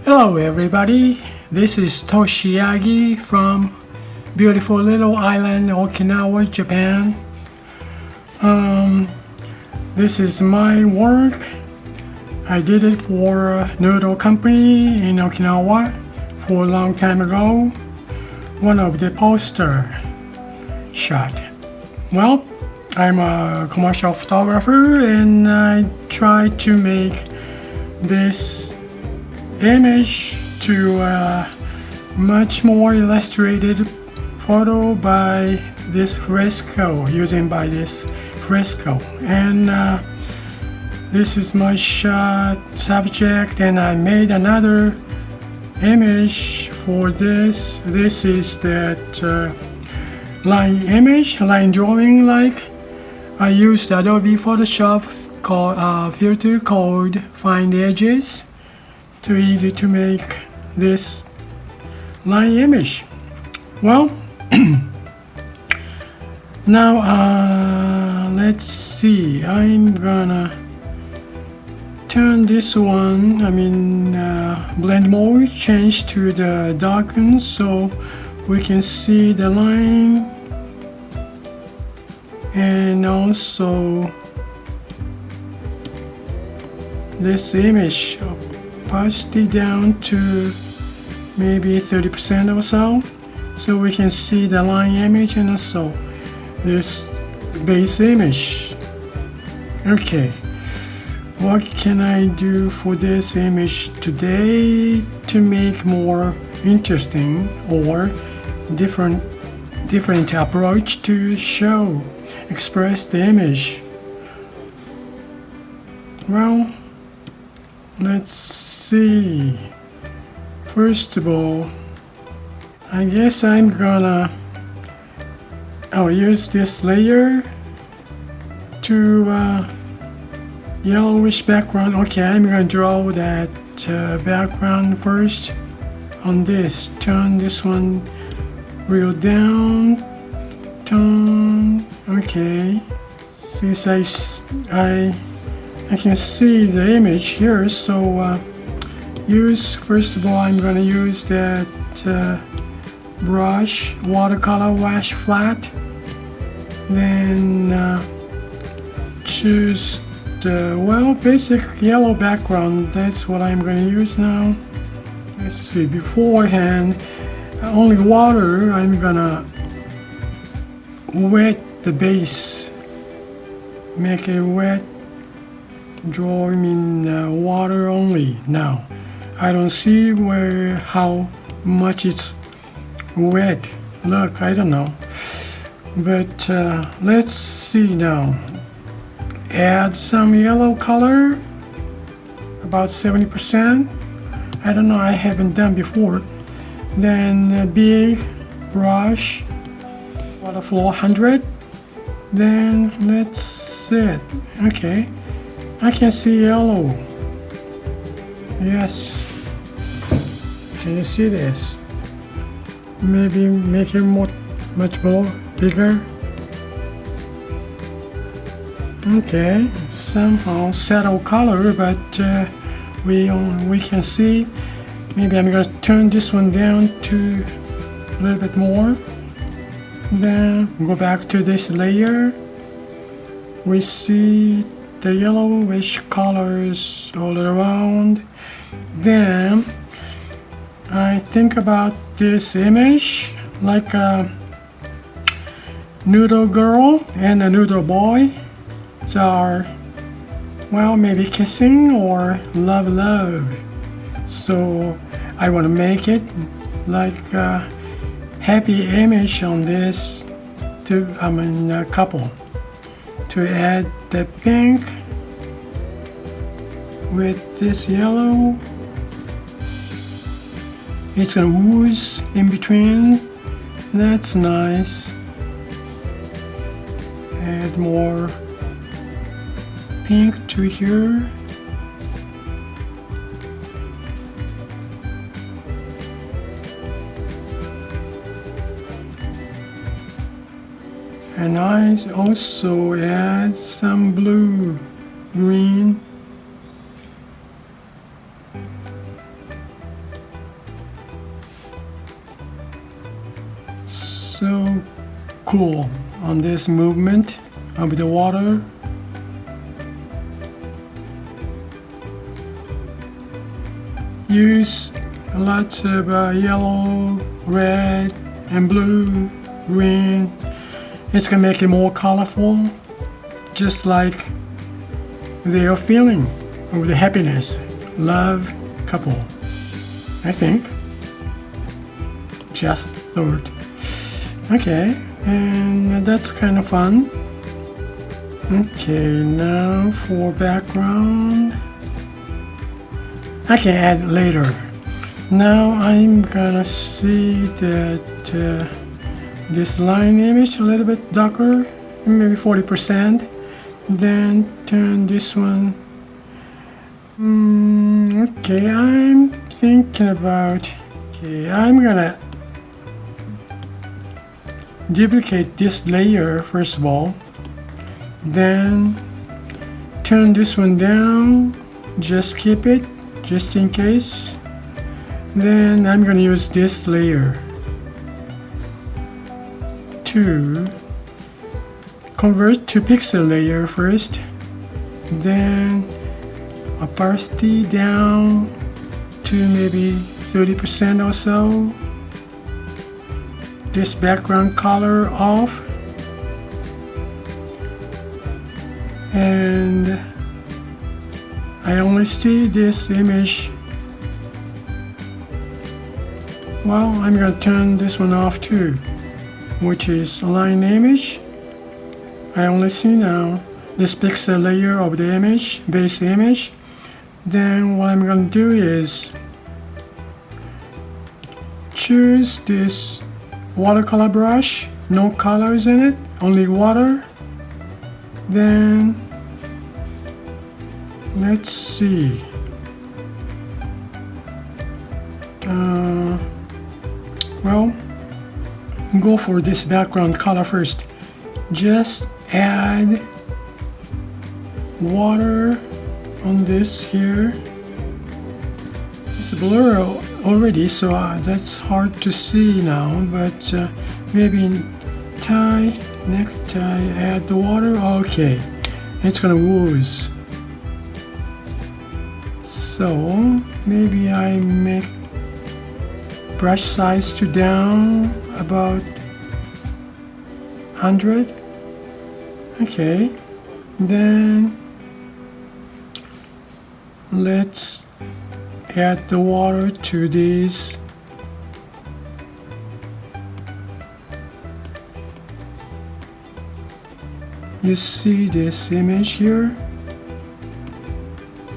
Hello everybody, this is Toshi Yagi from beautiful little island Okinawa, Japan. This is my work. I did it for a noodle company in Okinawa for a long time ago. One of the poster shot. Well, I'm a commercial photographer and I try to make this image to a much more illustrated photo by this Fresco, Fresco, and this is my shot subject, and I made another image for this. This is that line drawing. Like I used Adobe Photoshop filter called Find Edges. Too easy to make this line image. Well, now let's see. I'm gonna turn this one, blend mode, change to the darken so we can see the line, and also this image opacity down to maybe 30% or so we can see the line image and also this base image. Okay, what can I do for this image today to make more interesting or different approach to express the image? Well, let's see. First of all, I guess I'm gonna use this layer to yellowish background. Okay, I'm gonna draw that background first on this. Turn this one real down. Turn. Okay. Since I can see the image here, so first of all, I'm going to use that brush, watercolor wash flat, then choose the basic yellow background. That's what I'm going to use now. Let's see, beforehand only water. I'm gonna wet the base, make it wet, drawing in water only. Now I don't see how much it's wet. Look, I don't know, but let's see now. Add some yellow color, about 70%. I don't know, I haven't done before. Then a big brush, waterfall 100. Then let's see. Okay, I can see yellow. Yes. Can you see this? Maybe make it much more bigger. Okay, somehow settle color, but we can see. Maybe I'm gonna turn this one down to a little bit more. Then go back to this layer. We see the yellowish colors all around. Then I think about this image like a noodle girl and a noodle boy. They are, maybe kissing or love. So I want to make it like a happy image on this couple. To add the pink with this yellow, it's gonna ooze in between. That's nice. Add more pink to here. And I also add some blue, green. so cool on this movement of the water. Use lots of yellow, red, and blue, green. It's gonna make it more colorful, just like they are feeling of the happiness, love couple, I think. Just thought. Okay, and that's kind of fun. Okay, now for background, I can add later. Now I'm gonna see that this line image a little bit darker, maybe 40%. Then turn this one. Okay, I'm thinking about. Okay, I'm gonna duplicate this layer first of all. Then turn this one down. Just keep it, just in case. Then I'm gonna use this layer to convert to pixel layer first, then opacity down to maybe 30% or so. This background color off, and I only see this image. Well, I'm gonna turn this one off too, which is align image. I only see now this pixel layer of the image, base image. Then what I'm going to do is choose this watercolor brush, no colors in it, only water. Then let's see. Well, go for this background color first. Just add water on this here. It's blurry already, so that's hard to see now, but maybe tie, necktie, add the water. Okay, it's gonna ooze. So maybe I make brush size to down about 100. Okay, then let's add the water to these. You see this image here?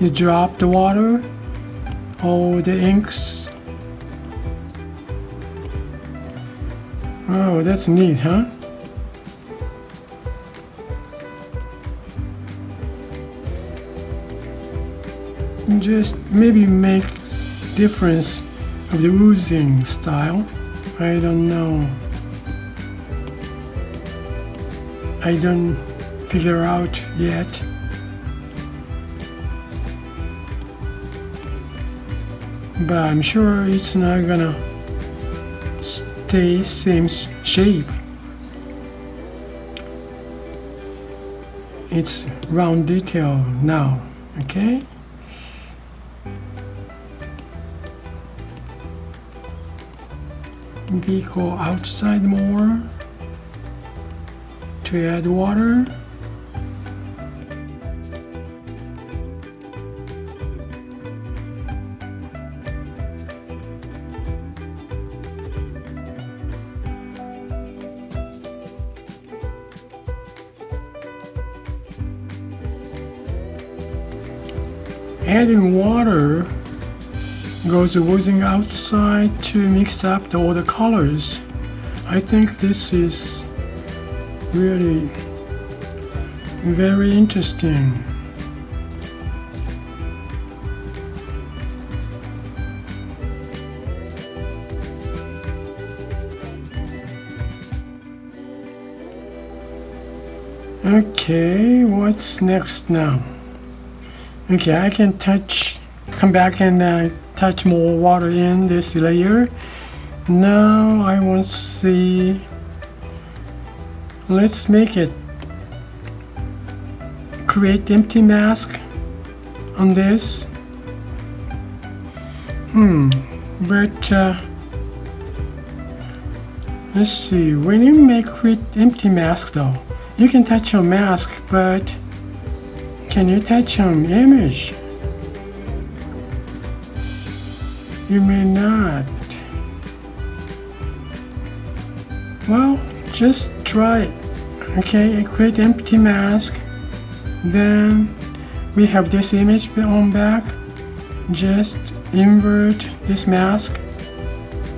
You drop the water, all the inks. Oh, that's neat, huh? Just maybe makes difference of the oozing style. I don't know. I don't figure out yet. But I'm sure it's not gonna stay same shape. It's round detail now, okay? Maybe go outside more to add water. Adding water goes oozing outside to mix up all the colors. I think this is really very interesting. Okay, what's next now? Okay, I can come back and touch more water in this layer. Now I want to see let's make it create empty mask on this. But let's see, when you create empty mask though, you can touch on mask, but can you touch on image? You may not. Well, just try it. Okay, create empty mask. Then we have this image on back. Just invert this mask.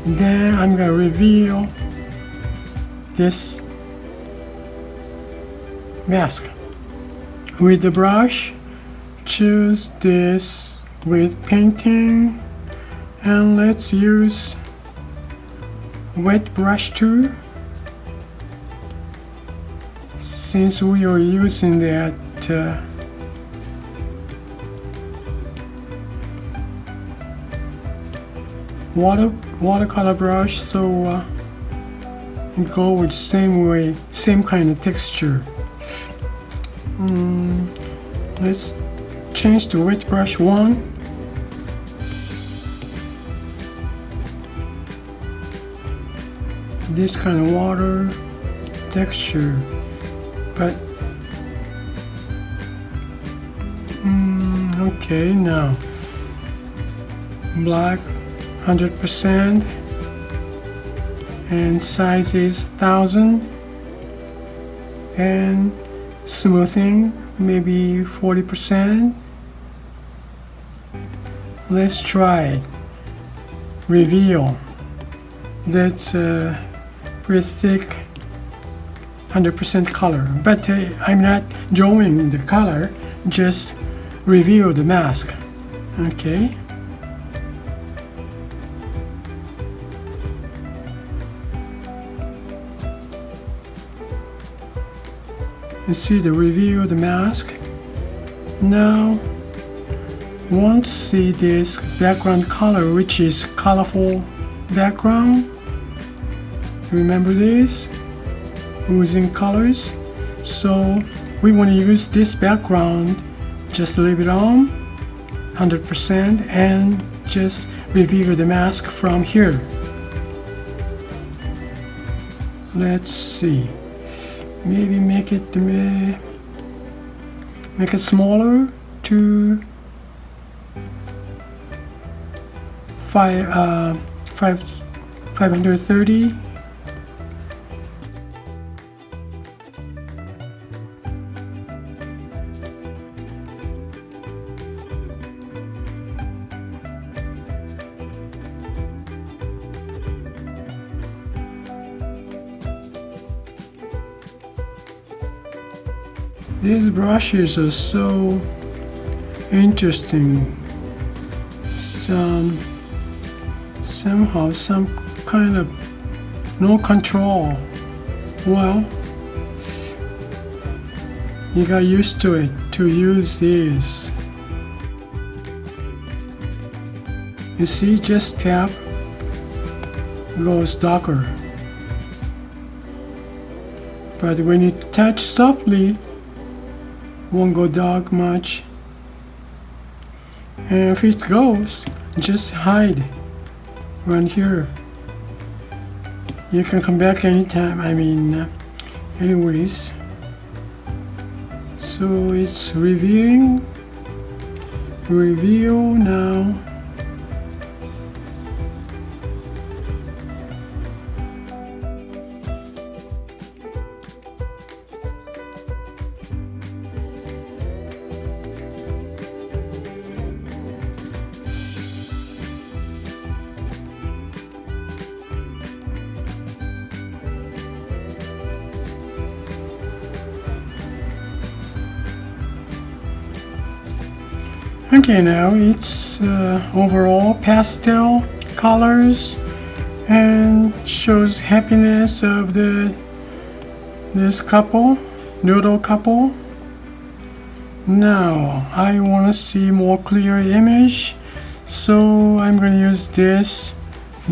Then I'm gonna reveal this mask. With the brush, choose this with painting, and let's use wet brush tool. Since we are using that watercolor brush, so go with same kind of texture. Let's change to wet brush 1. This kind of water texture, but okay, now black 100% and size is 1000, and smoothing maybe 40%. Let's try it. Reveal. That's pretty thick 100% color, but I'm not drawing the color, just reveal the mask. Okay. You see the reveal the mask. Now want to see this background color, which is colorful background. Remember this? Using colors. So we want to use this background, just leave it on 100% and just reveal the mask from here. Let's see. Maybe make it smaller to 530. These brushes are so interesting. Somehow some kind of no control. Well, you got used to it to use these. You see, just tap, goes darker. But when you touch softly, won't go dark much. And if it goes, just hide right here. You can come back anytime, anyways. So it's reveal now. Okay, now it's overall pastel colors and shows happiness of this couple, noodle couple. Now I want to see more clear image, so I'm going to use this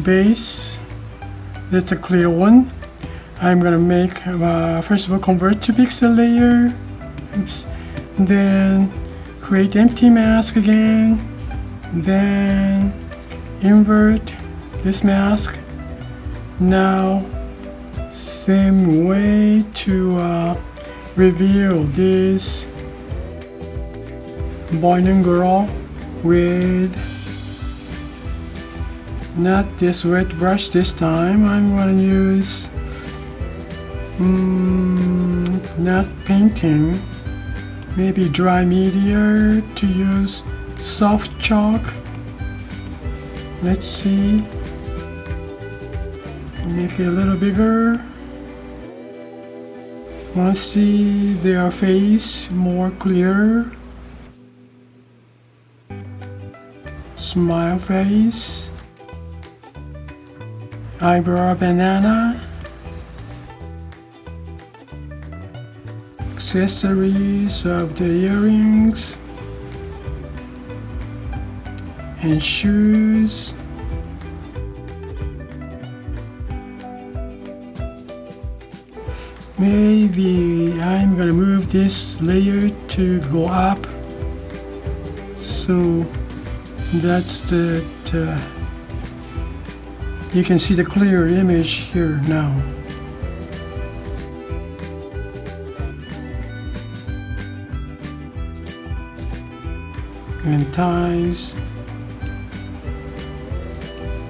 base. That's a clear one. I'm gonna make first of all convert to pixel layer. Oops. Then create empty mask again. Then invert this mask. Now same way to reveal this boy and girl with not this wet brush this time. I'm gonna use not painting, maybe dry media to use soft chalk. Let's see, make it a little bigger. Want to see their face more clear. Smile face, eyebrow banana, accessories of the earrings and shoes. Maybe I'm gonna move this layer to go up, so that's the you can see the clear image here now. And ties,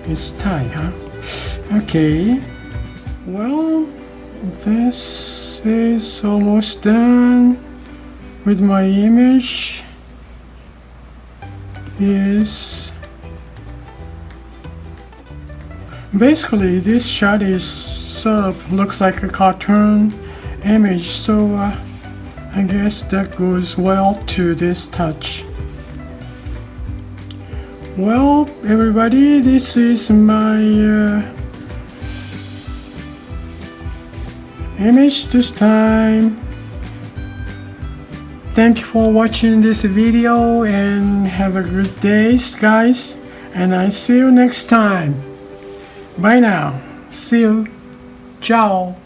it's tight, huh? Okay, well, this is almost done with my image. Is basically this shot is sort of looks like a cartoon image, so I guess that goes well to this touch. Well, everybody, this is my image this time. Thank you for watching this video and have a good day, guys, and I see you next time. Bye now. See you. Ciao.